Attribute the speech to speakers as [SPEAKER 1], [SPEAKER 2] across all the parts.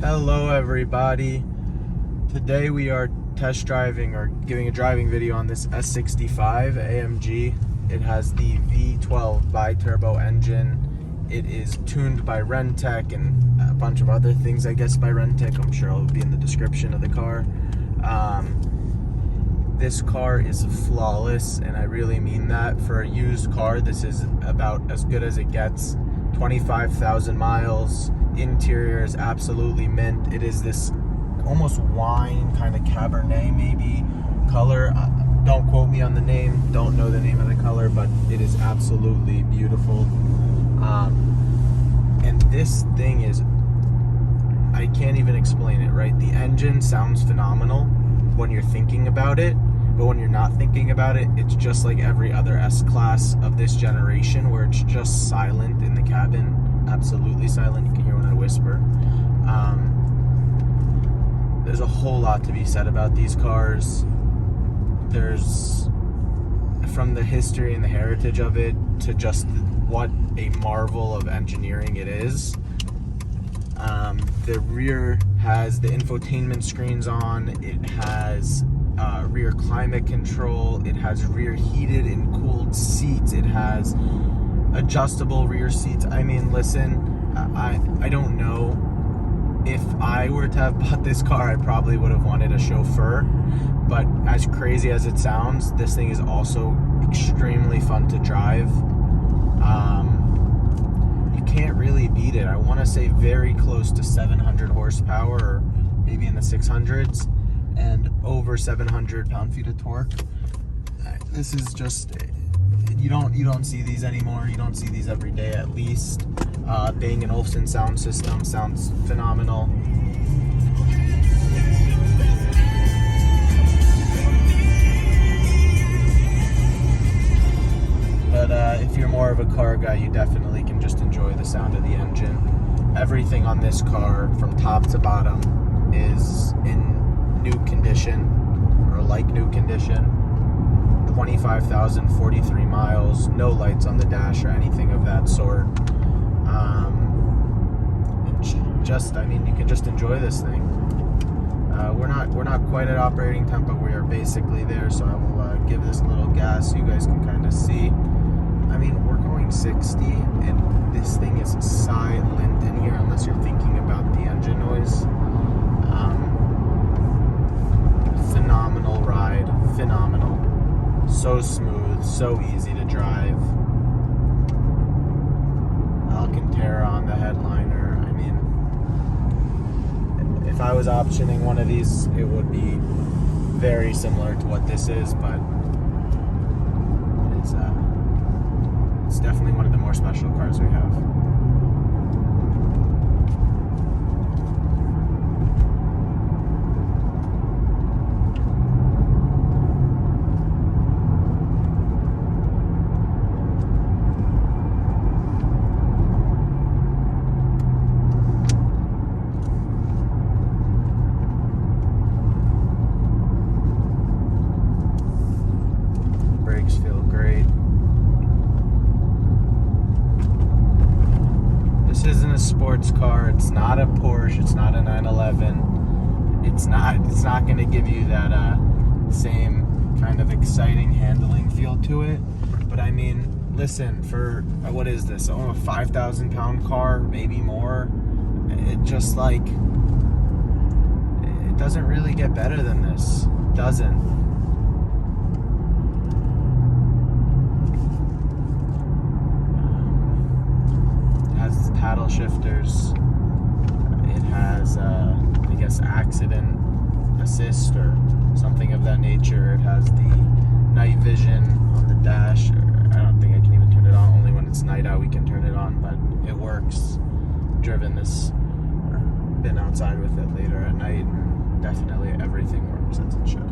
[SPEAKER 1] Hello everybody. Today we are test driving or giving a driving video on this S65 AMG. It has the V12 bi-turbo engine. It is tuned by Rentec and a bunch of other things, I guess, by Rentec. I'm sure it'll be in the description of the car. This car is flawless, and I really mean that. For a used car, this is about as good as it gets. 25,000 miles. Interior is absolutely mint. It is this almost wine kind of Cabernet maybe color. Don't quote me on the name, don't know the name of the color, but it is absolutely beautiful. And this thing is, I can't even explain it, right? The engine sounds phenomenal when you're thinking about it, but when you're not thinking about it, it's just like every other S-Class of this generation where it's just silent in the cabin. Absolutely silent. You can hear when I whisper. There's a whole lot to be said about these cars. There's, from the history and the heritage of it to just what a marvel of engineering it is. The rear has the infotainment screens on. It has rear climate control. It has rear heated and cooled seats. It has adjustable rear seats. I mean, listen, I don't know. If I were to have bought this car, I probably would have wanted a chauffeur. But as crazy as it sounds, this thing is also extremely fun to drive. You can't really beat it. I want to say very close to 700 horsepower, or maybe in the 600s, and over 700 pound-feet of torque. This is just, you don't see these anymore. You don't see these every day, at least. Bang & Olufsen sound system sounds phenomenal. But if you're more of a car guy, you definitely can just enjoy the sound of the engine. Everything on this car, from top to bottom, is in new condition, or like new condition. 25,043 miles, no lights on the dash or anything of that sort. I mean, you can just enjoy this thing. We're not quite at operating temp, but we are basically there. So I will give this a little gas so you guys can kind of see. I mean, we're going 60, and this thing is silent in here unless you're thinking about the engine noise. Phenomenal ride, phenomenal. So smooth, so easy to drive. Alcantara on the headliner. I mean, if I was optioning one of these, it would be very similar to what this is, but it's definitely one of the more special cars we have. Brakes feel great. This isn't a sports car. It's not a Porsche. It's not a 911. It's not going to give you that same kind of exciting handling feel to it. But I mean, listen, for what is this? Oh, a 5,000 pound car, maybe more. It just like, it doesn't really get better than this. It doesn't. Paddle shifters. It has, I guess, accident assist or something of that nature. It has the night vision on the dash. I don't think I can even turn it on. Only when it's night out we can turn it on, but it works. Driven this, or been outside with it later at night, and definitely everything works as it should.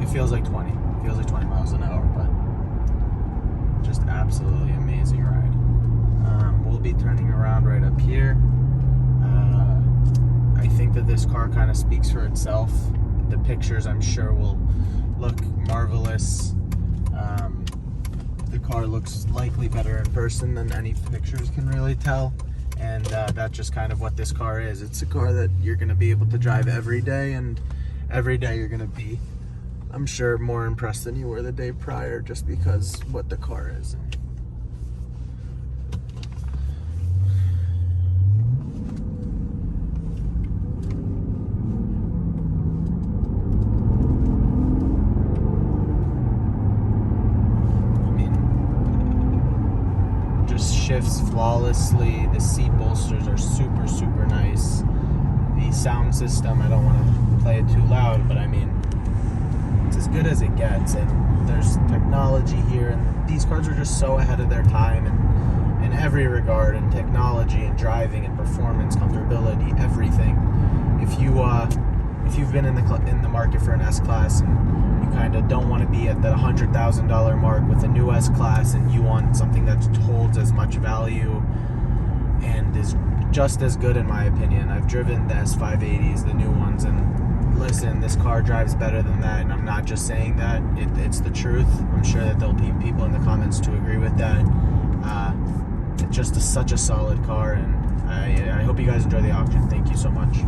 [SPEAKER 1] It feels like 20 miles an hour, but car kind of speaks for itself. The pictures, I'm sure, will look marvelous. The car looks likely better in person than any pictures can really tell. And that's just kind of what this car is. It's a car that you're going to be able to drive every day, and every day you're going to be, I'm sure, more impressed than you were the day prior, just because what the car is. Shifts flawlessly. The seat bolsters are super, super nice. The sound system, I don't want to play it too loud, but I mean, it's as good as it gets. And there's technology here, and these cars are just so ahead of their time in every regard, in technology and driving and performance, comfortability, everything. If you've been in the market for an S-Class and you kind of don't want to be at that $100,000 mark with a new S-Class, and you want something that holds as much value and is just as good, in my opinion. I've driven the S580s, the new ones, and listen, this car drives better than that, and I'm not just saying that. It's the truth. I'm sure that there'll be people in the comments to agree with that. It's just such a solid car, and I hope you guys enjoy the auction. Thank you so much.